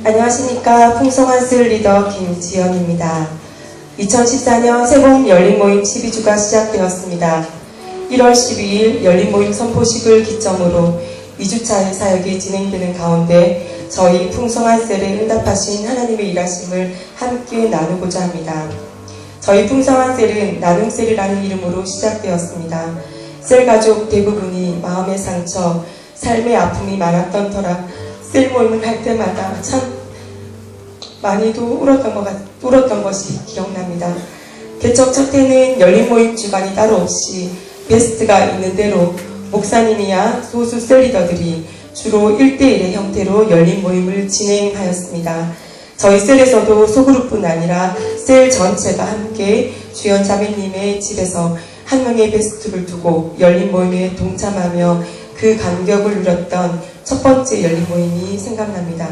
안녕하십니까. 풍성한 셀 리더 김지연입니다. 2014년 새봄 열린모임 12주가 시작되었습니다. 1월 12일 열린모임 선포식을 기점으로 2주차의 사역이 진행되는 가운데 저희 풍성한 셀에 응답하신 하나님의 일하심을 함께 나누고자 합니다. 저희 풍성한 셀은 나눔셀이라는 이름으로 시작되었습니다. 셀 가족 대부분이 마음의 상처, 삶의 아픔이 많았던 터라 셀 모임을 할 때마다 참 많이도 울었던 것이 기억납니다. 개척 첫 해는 열린 모임 주관이 따로 없이 베스트가 있는 대로 목사님이야 소수 셀 리더들이 주로 1대1의 형태로 열린 모임을 진행하였습니다. 저희 셀에서도 소그룹뿐 아니라 셀 전체가 함께 주연 자매님의 집에서 한 명의 베스트를 두고 열린 모임에 동참하며 그 감격을 누렸던 첫 번째 열린 모임이 생각납니다.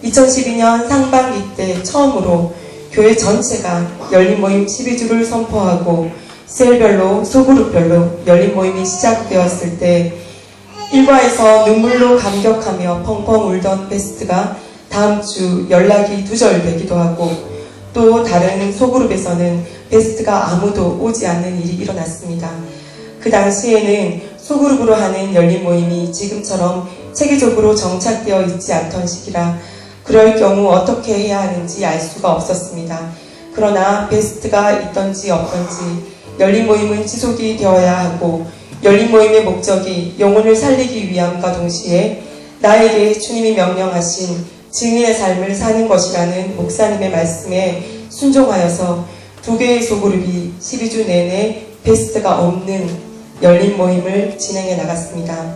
2012년 상반기 때 처음으로 교회 전체가 열린 모임 12주를 선포하고 셀별로 소그룹별로 열린 모임이 시작되었을 때 일과에서 눈물로 감격하며 펑펑 울던 베스트가 다음 주 연락이 두절되기도 하고 또 다른 소그룹에서는 베스트가 아무도 오지 않는 일이 일어났습니다. 그 당시에는 소그룹으로 하는 열린 모임이 지금처럼 체계적으로 정착되어 있지 않던 시기라 그럴 경우 어떻게 해야 하는지 알 수가 없었습니다. 그러나 베스트가 있던지 없던지 열린 모임은 지속이 되어야 하고 열린 모임의 목적이 영혼을 살리기 위함과 동시에 나에게 주님이 명령하신 증인의 삶을 사는 것이라는 목사님의 말씀에 순종하여서 두 개의 소그룹이 12주 내내 베스트가 없는 열린 모임을 진행해 나갔습니다.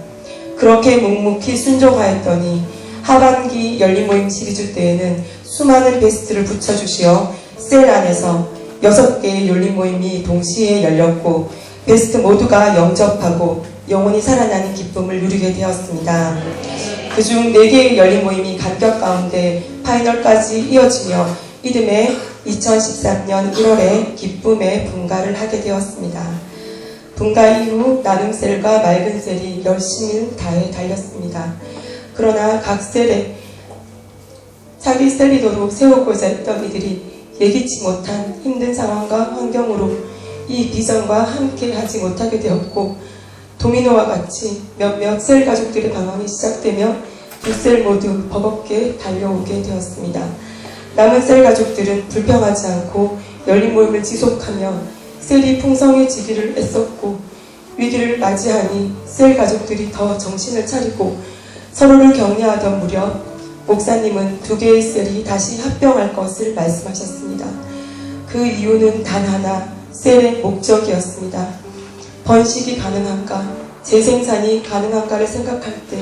그렇게 묵묵히 순종하였더니 하반기 열린 모임 12주 때에는 수많은 베스트를 붙여주시어 셀 안에서 6개의 열린 모임이 동시에 열렸고 베스트 모두가 영접하고 영혼이 살아나는 기쁨을 누리게 되었습니다. 그중 4개의 열린 모임이 간격 가운데 파이널까지 이어지며 이듬해 2013년 1월에 기쁨의 분가를 하게 되었습니다. 분가 이후 나눔셀과 맑은셀이 열심히 다해 달렸습니다. 그러나 각 셀에 자기 셀 리더로 세우고자 했던 이들이 예기치 못한 힘든 상황과 환경으로 이 비전과 함께 하지 못하게 되었고 도미노와 같이 몇몇 셀 가족들의 방황이 시작되며 두 셀 모두 버겁게 달려오게 되었습니다. 남은 셀 가족들은 불평하지 않고 열린 모임을 지속하며 셀이 풍성해지기를 애썼고 위기를 맞이하니 셀 가족들이 더 정신을 차리고 서로를 격려하던 무렵 목사님은 2개의 셀이 다시 합병할 것을 말씀하셨습니다. 그 이유는 단 하나, 셀의 목적이었습니다. 번식이 가능한가, 재생산이 가능한가를 생각할 때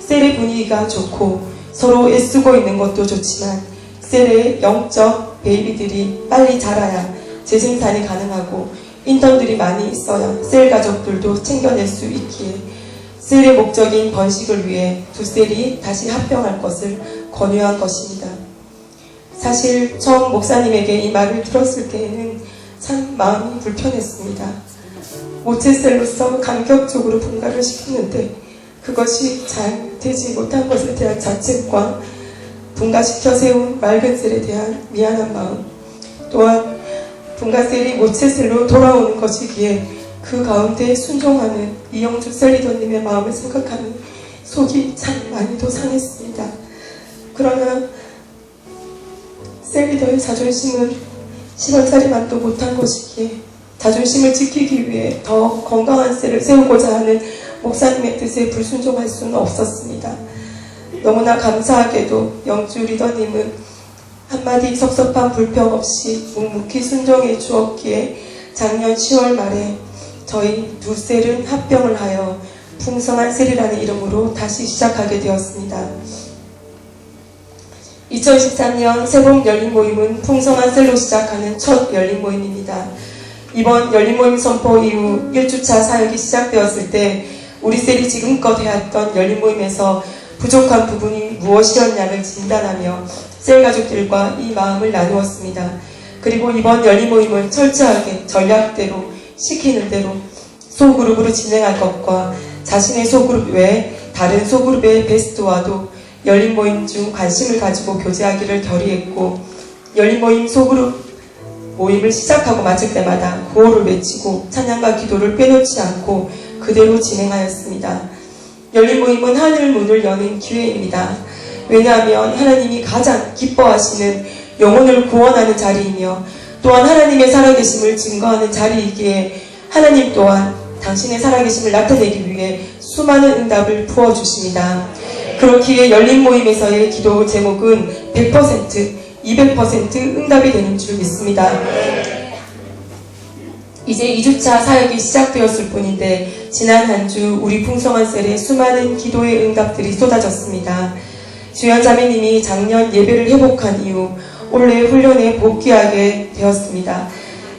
셀의 분위기가 좋고 서로 애쓰고 있는 것도 좋지만 셀의 영적 베이비들이 빨리 자라야 재생산이 가능하고 인턴들이 많이 있어야 셀 가족들도 챙겨낼 수 있기에 셀의 목적인 번식을 위해 두 셀이 다시 합병할 것을 권유한 것입니다. 사실 처음 목사님에게 이 말을 들었을 때에는 참 마음이 불편했습니다. 모체셀로서 감격적으로 분가를 시켰는데 그것이 잘 되지 못한 것에 대한 자책과 분가시켜 세운 맑은 셀에 대한 미안한 마음, 또한 분가셀이 모체셀로 돌아오는 것이기에 그 가운데 순종하는 이영주 셀리더님의 마음을 생각하면 속이 참 많이도 상했습니다. 그러나 셀리더의 자존심은 10원짜리만도 못한 것이기에 자존심을 지키기 위해 더 건강한 셀을 세우고자 하는 목사님의 뜻에 불순종할 수는 없었습니다. 너무나 감사하게도 영주 리더님은 한마디 섭섭한 불평 없이 묵묵히 순종해 주었기에 작년 10월 말에 저희 두 셀은 합병을 하여 풍성한 셀이라는 이름으로 다시 시작하게 되었습니다. 2013년 새봄 열린 모임은 풍성한 셀로 시작하는 첫 열린 모임입니다. 이번 열린 모임 선포 이후 1주차 사역이 시작되었을 때 우리 셀이 지금껏 해왔던 열린 모임에서 부족한 부분이 무엇이었냐를 진단하며 셀 가족들과 이 마음을 나누었습니다. 그리고 이번 열린 모임은 철저하게 전략대로 시키는 대로 소그룹으로 진행할 것과 자신의 소그룹 외에 다른 소그룹의 베스트와도 열린 모임 중 관심을 가지고 교제하기를 결의했고, 열린 모임 소그룹 모임을 시작하고 마칠 때마다 구호를 외치고 찬양과 기도를 빼놓지 않고 그대로 진행하였습니다. 열린 모임은 하늘 문을 여는 기회입니다. 왜냐하면 하나님이 가장 기뻐하시는 영혼을 구원하는 자리이며 또한 하나님의 살아계심을 증거하는 자리이기에 하나님 또한 당신의 살아계심을 나타내기 위해 수많은 응답을 부어주십니다. 그렇기에 열린 모임에서의 기도 제목은 100%, 200% 응답이 되는 줄 믿습니다. 이제 2주차 사역이 시작되었을 뿐인데 지난 한 주 우리 풍성한 셀에 수많은 기도의 응답들이 쏟아졌습니다. 주연 자매님이 작년 예배를 회복한 이후 올해 훈련에 복귀하게 되었습니다.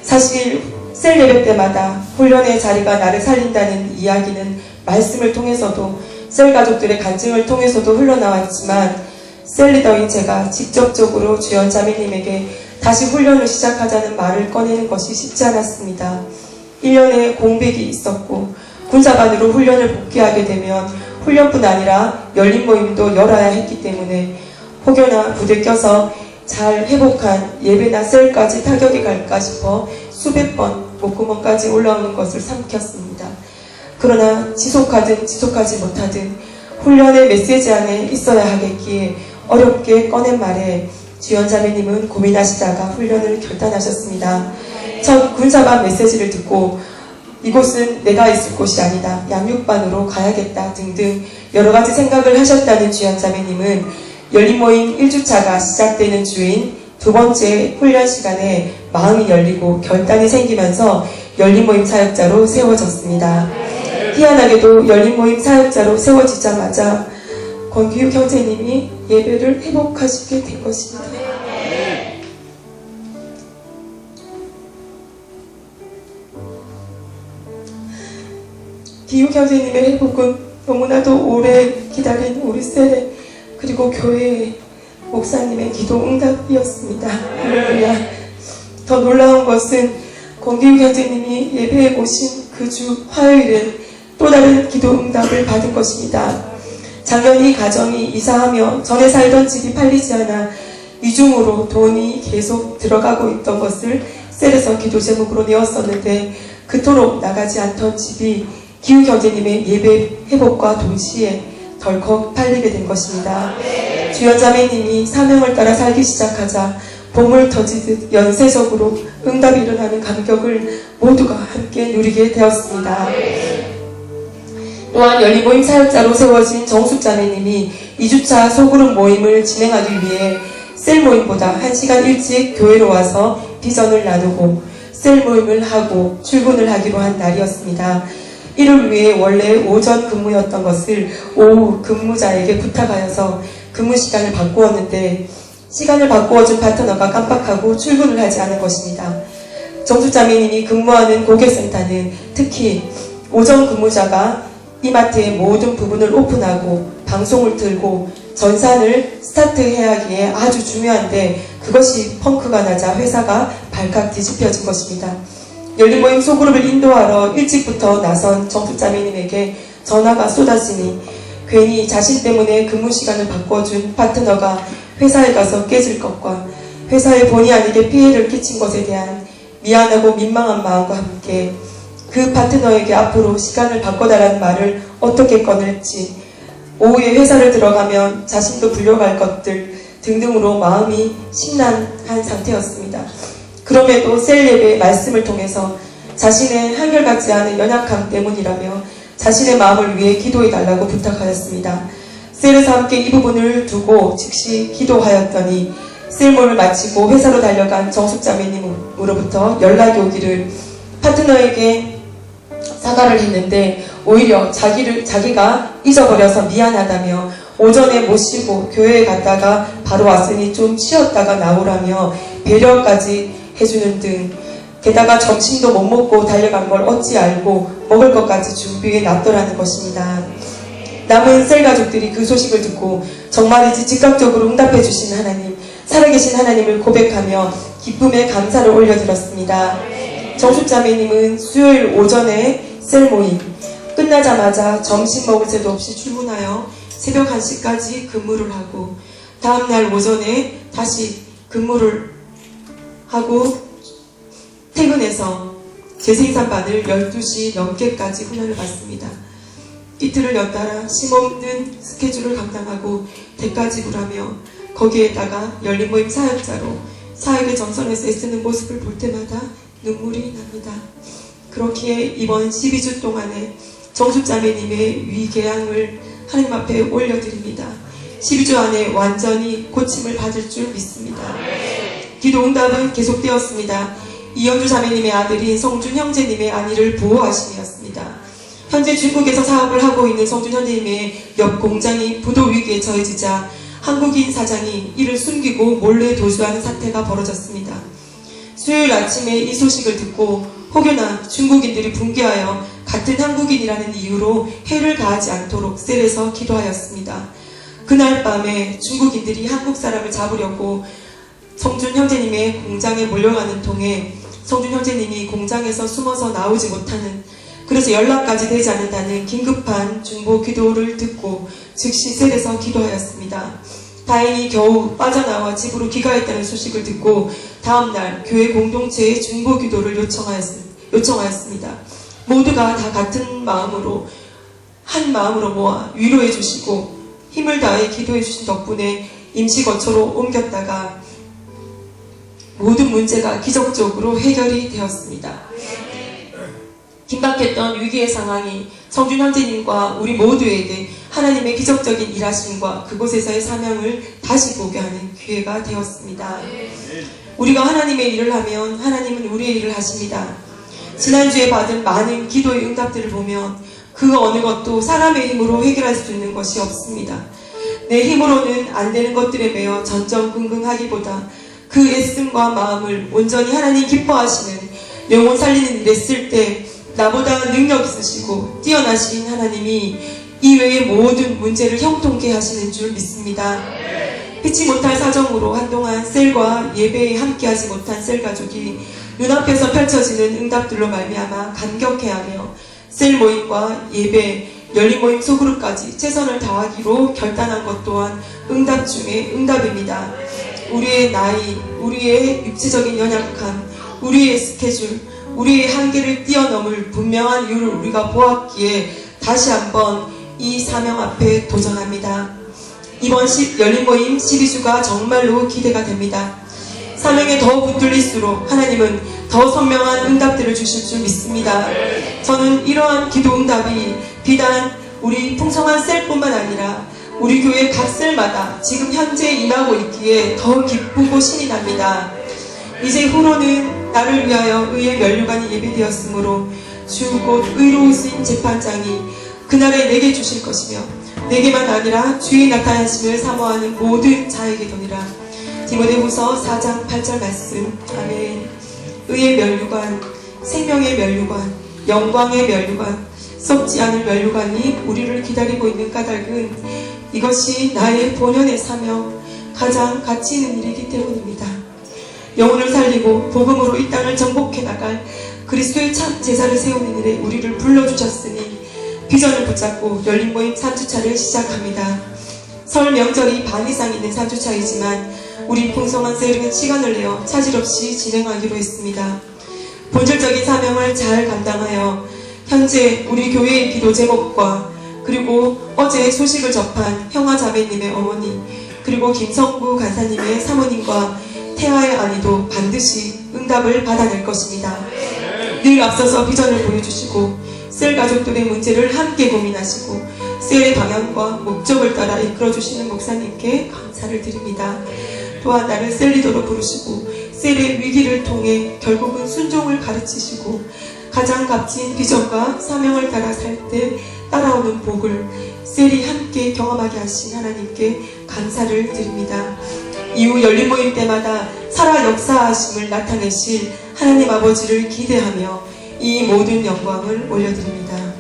사실 셀 예배 때마다 훈련의 자리가 나를 살린다는 이야기는 말씀을 통해서도 셀 가족들의 간증을 통해서도 흘러나왔지만 셀 리더인 제가 직접적으로 주연 자매님에게 다시 훈련을 시작하자는 말을 꺼내는 것이 쉽지 않았습니다. 1년에 공백이 있었고 군사반으로 훈련을 복귀하게 되면 훈련뿐 아니라 열린 모임도 열어야 했기 때문에 혹여나 부대 껴서 잘 회복한 예배나 셀까지 타격이 갈까 싶어 수백 번 목구멍까지 올라오는 것을 삼켰습니다. 그러나 지속하든 지속하지 못하든 훈련의 메시지 안에 있어야 하겠기에 어렵게 꺼낸 말에 주연 자매님은 고민하시다가 훈련을 결단하셨습니다. 첫 군사반 메시지를 듣고 이곳은 내가 있을 곳이 아니다, 양육반으로 가야겠다 등등 여러가지 생각을 하셨다는 주연 자매님은 열린 모임 1주차가 시작되는 주인 두 번째 훈련 시간에 마음이 열리고 결단이 생기면서 열린 모임 사역자로 세워졌습니다. 희한하게도 열린 모임 사역자로 세워지자마자 권규육 형제님이 예배를 회복하시게 된 것입니다. 기육 형제님의 회복은 너무나도 오래 기다린 우리 셀에 그리고 교회의 목사님의 기도 응답이었습니다. 할렐루야. 더 놀라운 것은 권기욱 형제님이 예배에 오신 그 주 화요일에 또 다른 기도 응답을 받은 것입니다. 작년 이 가정이 이사하며 전에 살던 집이 팔리지 않아 이중으로 돈이 계속 들어가고 있던 것을 셀에서 기도 제목으로 내었었는데 그토록 나가지 않던 집이 기욱 형제님의 예배 회복과 동시에 덜컥 팔리게 된 것입니다. 주연 자매님이 사명을 따라 살기 시작하자 봄을 터지듯 연쇄적으로 응답이 일어나는 감격을 모두가 함께 누리게 되었습니다. 또한 열린 모임 사역자로 세워진 정숙 자매님이 2주차 소그룹 모임을 진행하기 위해 셀 모임보다 1시간 일찍 교회로 와서 비전을 나누고 셀 모임을 하고 출근을 하기로 한 날이었습니다. 이를 위해 원래 오전 근무였던 것을 오후 근무자에게 부탁하여서 근무 시간을 바꾸었는데 시간을 바꾸어준 파트너가 깜빡하고 출근을 하지 않은 것입니다. 정수자매님이 근무하는 고객센터는 특히 오전 근무자가 이마트의 모든 부분을 오픈하고 방송을 틀고 전산을 스타트해야 하기에 아주 중요한데 그것이 펑크가 나자 회사가 발칵 뒤집혀진 것입니다. 열린 모임 소그룹을 인도하러 일찍부터 나선 정수자매님에게 전화가 쏟아지니 괜히 자신 때문에 근무 시간을 바꿔준 파트너가 회사에 가서 깨질 것과 회사에 본의 아니게 피해를 끼친 것에 대한 미안하고 민망한 마음과 함께 그 파트너에게 앞으로 시간을 바꿔달라는 말을 어떻게 꺼낼지 오후에 회사를 들어가면 자신도 불려갈 것들 등등으로 마음이 심란한 상태였습니다. 그럼에도 셀 예배의 말씀을 통해서 자신의 한결같지 않은 연약함 때문이라며 자신의 마음을 위해 기도해달라고 부탁하였습니다. 셀에서 함께 이 부분을 두고 즉시 기도하였더니 셀모를 마치고 회사로 달려간 정숙자매님으로부터 연락이 오기를 파트너에게 사과를 했는데 오히려 자기가 잊어버려서 미안하다며 오전에 모시고 교회에 갔다가 바로 왔으니 좀 쉬었다가 나오라며 배려까지 해주는 등 게다가 점심도 못 먹고 달려간 걸 어찌 알고 먹을 것까지 준비해 놨더라는 것입니다. 남은 셀 가족들이 그 소식을 듣고 정말이지 즉각적으로 응답해 주신 하나님, 살아계신 하나님을 고백하며 기쁨의 감사를 올려드렸습니다. 정숙자매님은 수요일 오전에 셀 모임 끝나자마자 점심 먹을 새도 없이 출근하여 새벽 1시까지 근무를 하고 다음날 오전에 다시 근무를 하고 퇴근해서 재생산반을 12시 넘게까지 훈련을 받습니다. 이틀을 연달아 쉼없는 스케줄을 감당하고 대가지불하며 거기에다가 열린모임 사역자로 사역의 전선에서 애쓰는 모습을 볼 때마다 눈물이 납니다. 그렇기에 이번 12주 동안에 정숙자매님의 위궤양을 하나님 앞에 올려드립니다. 12주 안에 완전히 고침을 받을 줄 믿습니다. 기도 응답은 계속되었습니다. 이영주 자매님의 아들인 성준 형제님의 안위를 보호하심이었습니다. 현재 중국에서 사업을 하고 있는 성준 형제님의 옆 공장이 부도 위기에 처해지자 한국인 사장이 이를 숨기고 몰래 도주하는 사태가 벌어졌습니다. 수요일 아침에 이 소식을 듣고 혹여나 중국인들이 붕괴하여 같은 한국인이라는 이유로 해를 가하지 않도록 셀에서 기도하였습니다. 그날 밤에 중국인들이 한국 사람을 잡으려고 성준 형제님의 공장에 몰려가는 통에 성준 형제님이 공장에서 숨어서 나오지 못하는, 그래서 연락까지 되지 않는다는 긴급한 중보 기도를 듣고 즉시 셀에서 기도하였습니다. 다행히 겨우 빠져나와 집으로 귀가했다는 소식을 듣고 다음날 교회 공동체의 중보 기도를 요청하였습니다. 모두가 다 같은 마음으로 한 마음으로 모아 위로해 주시고 힘을 다해 기도해 주신 덕분에 임시 거처로 옮겼다가 모든 문제가 기적적으로 해결이 되었습니다. 긴박했던 위기의 상황이 성준 형제님과 우리 모두에게 하나님의 기적적인 일하심과 그곳에서의 사명을 다시 보게 하는 기회가 되었습니다. 우리가 하나님의 일을 하면 하나님은 우리의 일을 하십니다. 지난주에 받은 많은 기도의 응답들을 보면 그 어느 것도 사람의 힘으로 해결할 수 있는 것이 없습니다. 내 힘으로는 안 되는 것들에 매여 전전긍긍하기보다 그 애씀과 마음을 온전히 하나님 기뻐하시는 영혼 살리는 일에 쓸 때 나보다 능력 있으시고 뛰어나신 하나님이 이외의 모든 문제를 형통케 하시는 줄 믿습니다. 피치 못할 사정으로 한동안 셀과 예배에 함께하지 못한 셀 가족이 눈앞에서 펼쳐지는 응답들로 말미암아 감격해하며 셀 모임과 예배, 열린 모임 소그룹까지 최선을 다하기로 결단한 것 또한 응답 중에 응답입니다. 우리의 나이, 우리의 육체적인 연약함, 우리의 스케줄, 우리의 한계를 뛰어넘을 분명한 이유를 우리가 보았기에 다시 한번 이 사명 앞에 도전합니다. 이번 열린 모임 12주가 정말로 기대가 됩니다. 사명에 더 붙들릴수록 하나님은 더 선명한 응답들을 주실 줄 믿습니다. 저는 이러한 기도 응답이 비단 우리 풍성한 셀뿐만 아니라 우리 교회 각 셀마다 지금 현재 임하고 있기에 더 기쁘고 신이 납니다. 이제 후로는 나를 위하여 의의 면류관이 예배되었으므로 주 곧 의로우신 재판장이 그날에 내게 주실 것이며 내게만 아니라 주의 나타나심을 사모하는 모든 자에게도니라. 디모데후서 4장 8절 말씀. 아멘. 의의 면류관, 생명의 면류관, 영광의 면류관, 썩지 않을 면류관이 우리를 기다리고 있는 까닭은 이것이 나의 본연의 사명, 가장 가치 있는 일이기 때문입니다. 영혼을 살리고 복음으로 이 땅을 정복해 나갈 그리스도의 참 제사를 세우는 일에 우리를 불러주셨으니 비전을 붙잡고 열린 모임 3주차를 시작합니다. 설 명절이 반 이상 있는 3주차이지만 우리 풍성한 셀은 시간을 내어 차질 없이 진행하기로 했습니다. 본질적인 사명을 잘 감당하여 현재 우리 교회의 기도 제목과 그리고 어제 소식을 접한 형아 자매님의 어머니 그리고 김성구 간사님의 사모님과 태아의 아내도 반드시 응답을 받아낼 것입니다. 늘 앞서서 비전을 보여주시고 셀 가족들의 문제를 함께 고민하시고 셀의 방향과 목적을 따라 이끌어주시는 목사님께 감사를 드립니다. 또한 나를 셀 리더로 부르시고 셀의 위기를 통해 결국은 순종을 가르치시고 가장 값진 비전과 사명을 따라 살 때 따라오는 복을 셀이 함께 경험하게 하신 하나님께 감사를 드립니다. 이후 열린 모임 때마다 살아 역사하심을 나타내실 하나님 아버지를 기대하며 이 모든 영광을 올려드립니다.